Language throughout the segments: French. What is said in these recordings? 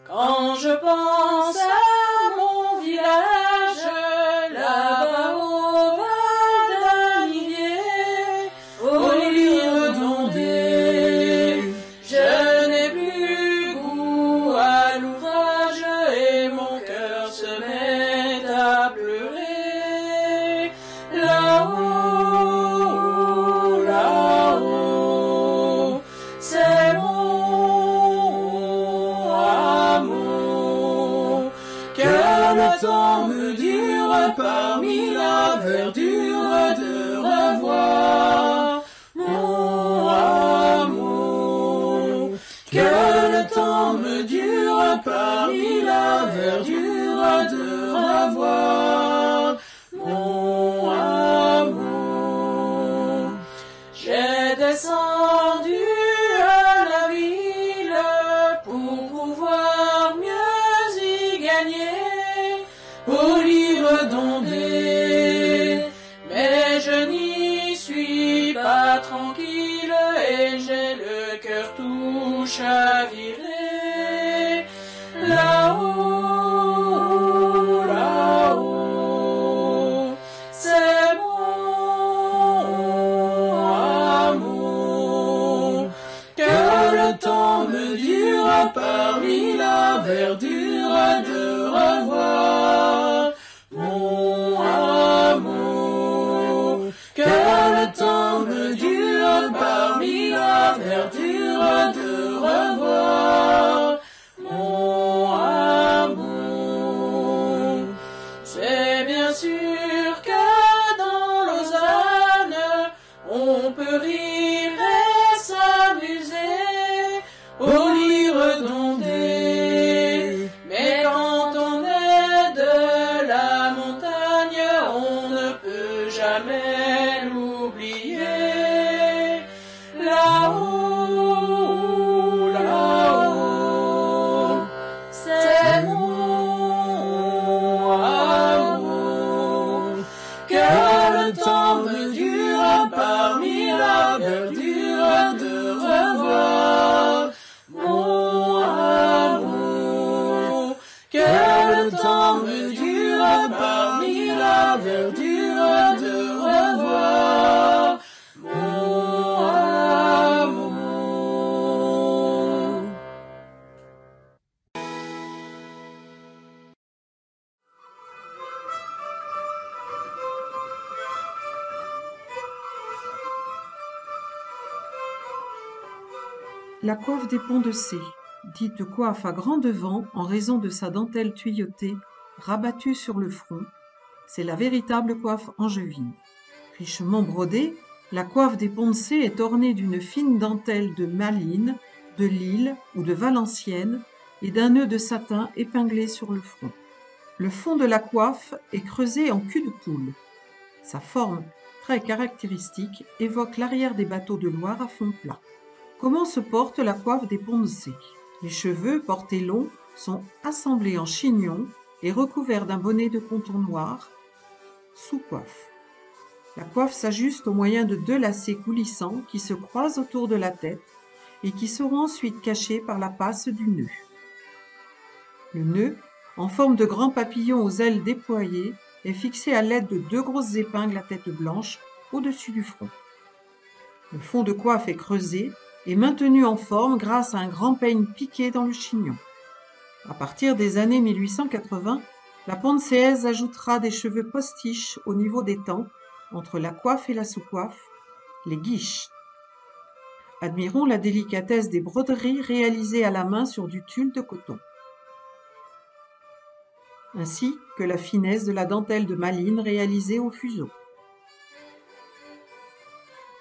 Quand je pense à mon village, là-bas au val d'Anivier, au lit redondé, je n'ai plus goût à l'ouvrage et mon cœur se met à pleurer. Là-haut, là-haut, c'est mon amour. Que le temps me dure parmi la verdure de revoir mon amour. Que le temps me dure parmi la verdure de revoir mon amour. J'ai descendu à la ville pour pouvoir mieux y gagner, pour l'y redonder. Mais je n'y suis pas tranquille et j'ai le cœur tout chaviré. Là-haut, là-haut, c'est mon amour. Que le temps me dure parmi la verdure de revoir mon amour. Que le temps me dure parmi la verdure de revoir mon amour. C'est bien sûr que dans Lausanne, on peut rire et s'amuser, au lit redondé. Mais quand on est de la montagne, on ne peut jamais l'oublier. Là-haut, là-haut, c'est mon amour. Que le temps me dure parmi la verdure de revoir mon amour. Que le temps me dure parmi la verdure de revoir mon amour. La coiffe des Ponts de Cé, dite coiffe à grand devant en raison de sa dentelle tuyautée rabattue sur le front, c'est la véritable coiffe angevine. Richement brodée, la coiffe des Ponts de Cé est ornée d'une fine dentelle de Malines, de Lille ou de Valenciennes et d'un nœud de satin épinglé sur le front. Le fond de la coiffe est creusé en cul de poule. Sa forme, très caractéristique, évoque l'arrière des bateaux de Loire à fond plat. Comment se porte la coiffe des Ponts de Cé? Les cheveux, portés longs, sont assemblés en chignon et recouverts d'un bonnet de contour noir, sous-coiffe. La coiffe s'ajuste au moyen de 2 lacets coulissants qui se croisent autour de la tête et qui seront ensuite cachés par la passe du nœud. Le nœud, en forme de grand papillon aux ailes déployées, est fixé à l'aide de 2 grosses épingles à tête blanche au-dessus du front. Le fond de coiffe est creusé et maintenu en forme grâce à un grand peigne piqué dans le chignon. À partir des années 1880, la Poncéaise ajoutera des cheveux postiches au niveau des tempes, entre la coiffe et la sous-coiffe, les guiches. Admirons la délicatesse des broderies réalisées à la main sur du tulle de coton, ainsi que la finesse de la dentelle de Malines réalisée au fuseau.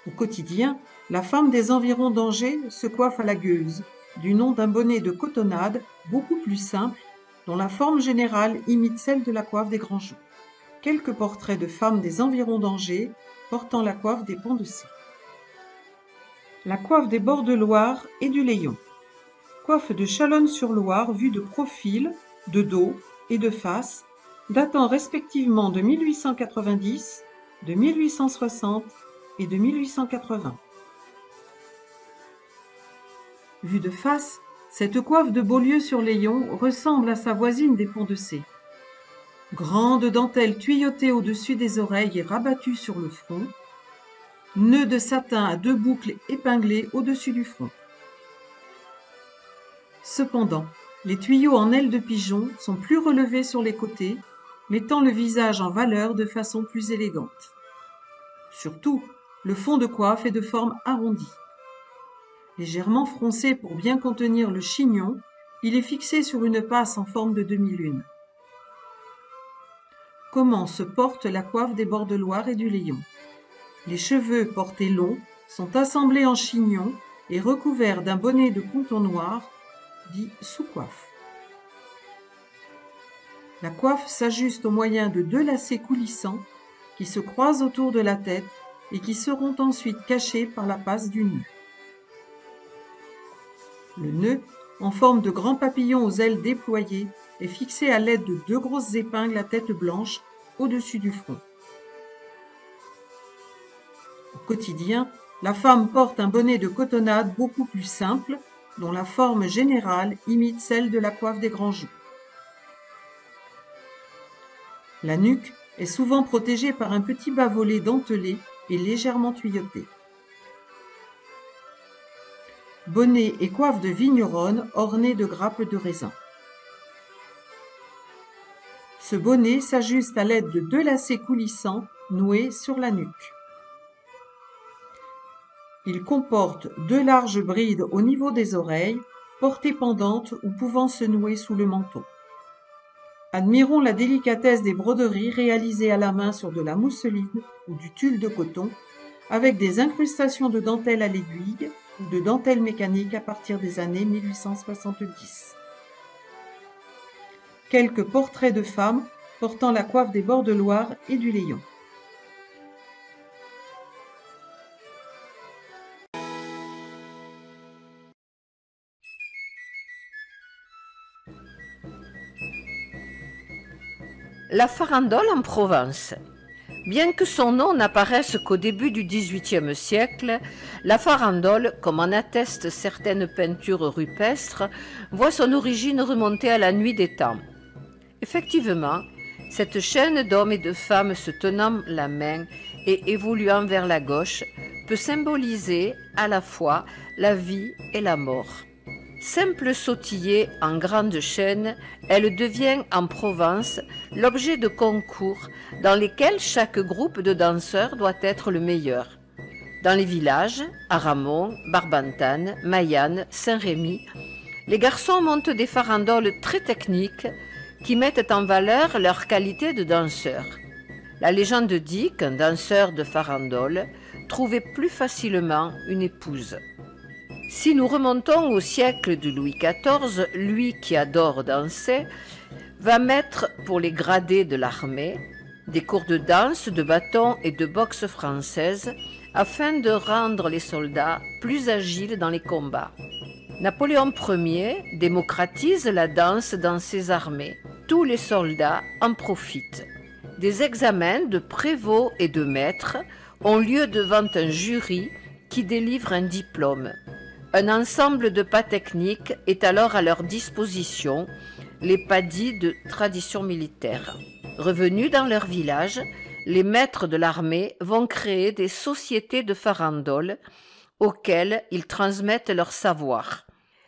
Au quotidien, la femme des environs d'Angers se coiffe à la gueuse, du nom d'un bonnet de cotonnade beaucoup plus simple, dont la forme générale imite celle de la coiffe des grands jours. Quelques portraits de femmes des environs d'Angers portant la coiffe des Ponts de Cé. La coiffe des bords de Loire et du Layon. Coiffe de Chalonnes-sur-Loire vue de profil, de dos et de face, datant respectivement de 1890, de 1860 et de 1880. Vue de face, Cette coiffe de Beaulieu-sur-Layon ressemble à sa voisine des Ponts-de-Cé. Grande dentelle tuyautée au-dessus des oreilles et rabattue sur le front, nœud de satin à 2 boucles épinglées au-dessus du front. Cependant, les tuyaux en aile de pigeon sont plus relevés sur les côtés, mettant le visage en valeur de façon plus élégante. Surtout, le fond de coiffe est de forme arrondie. Légèrement froncé pour bien contenir le chignon, il est fixé sur une passe en forme de demi-lune. Comment se porte la coiffe des bords de Loire et du Layon? Les cheveux portés longs sont assemblés en chignon et recouverts d'un bonnet de coton noir, dit sous-coiffe. La coiffe s'ajuste au moyen de 2 lacets coulissants qui se croisent autour de la tête et qui seront ensuite cachés par la passe du nœud. Le nœud, en forme de grand papillon aux ailes déployées, est fixé à l'aide de 2 grosses épingles à tête blanche au-dessus du front. Au quotidien, la femme porte un bonnet de cotonnade beaucoup plus simple, dont la forme générale imite celle de la coiffe des grands jours. La nuque est souvent protégée par un petit bas-volé dentelé et légèrement tuyauté. Bonnet et coiffe de vigneronne ornée de grappes de raisin. Ce bonnet s'ajuste à l'aide de 2 lacets coulissants noués sur la nuque. Il comporte 2 larges brides au niveau des oreilles, portées pendantes ou pouvant se nouer sous le menton. Admirons la délicatesse des broderies réalisées à la main sur de la mousseline ou du tulle de coton, avec des incrustations de dentelle à l'aiguille ou de dentelle mécanique à partir des années 1870. Quelques portraits de femmes portant la coiffe des bords de Loire et du Layon. La farandole en Provence. Bien que son nom n'apparaisse qu'au début du XVIIIe siècle, la farandole, comme en attestent certaines peintures rupestres, voit son origine remonter à la nuit des temps. Effectivement, cette chaîne d'hommes et de femmes se tenant la main et évoluant vers la gauche peut symboliser à la fois la vie et la mort. Simple sautillée en grande chaîne, elle devient en Provence l'objet de concours dans lesquels chaque groupe de danseurs doit être le meilleur. Dans les villages, Aramon, Barbantane, Mayanne, Saint-Rémy, les garçons montent des farandoles très techniques qui mettent en valeur leur qualité de danseurs. La légende dit qu'un danseur de farandole trouvait plus facilement une épouse. Si nous remontons au siècle de Louis XIV, lui qui adore danser, va mettre pour les gradés de l'armée des cours de danse, de bâton et de boxe française afin de rendre les soldats plus agiles dans les combats. Napoléon Ier démocratise la danse dans ses armées. Tous les soldats en profitent. Des examens de prévôt et de maître ont lieu devant un jury qui délivre un diplôme. Un ensemble de pas techniques est alors à leur disposition, les pas dits de tradition militaire. Revenus dans leur village, les maîtres de l'armée vont créer des sociétés de farandole auxquelles ils transmettent leur savoir.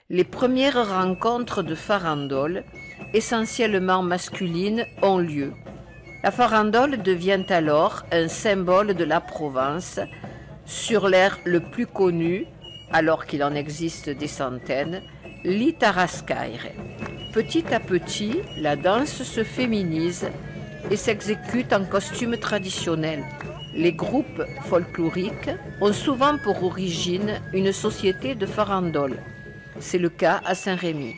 Les premières rencontres de farandole, essentiellement masculines, ont lieu. La farandole devient alors un symbole de la Provence, sur l'air le plus connu, alors qu'il en existe des centaines, l'Itarascaire. Petit à petit, la danse se féminise et s'exécute en costume traditionnel. Les groupes folkloriques ont souvent pour origine une société de farandole. C'est le cas à Saint-Rémy.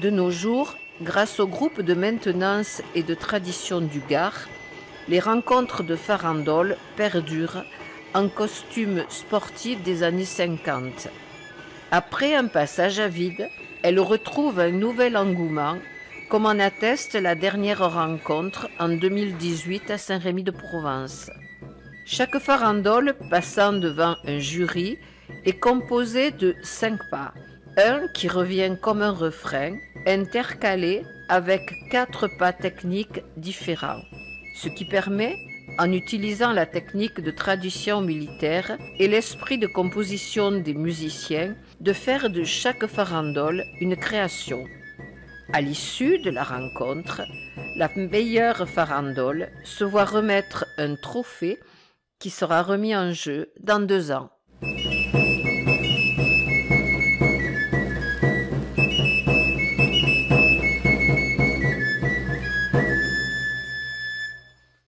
De nos jours, grâce au groupe de maintenance et de tradition du Gard, les rencontres de farandole perdurent en costume sportif des années 50. Après un passage à vide, elle retrouve un nouvel engouement, comme en atteste la dernière rencontre en 2018 à Saint-Rémy-de-Provence. Chaque farandole passant devant un jury est composée de 5 pas, Un qui revient comme un refrain, intercalé avec 4 pas techniques différents, ce qui permet, en utilisant la technique de tradition militaire et l'esprit de composition des musiciens, de faire de chaque farandole une création. À l'issue de la rencontre, la meilleure farandole se voit remettre un trophée qui sera remis en jeu dans 2 ans.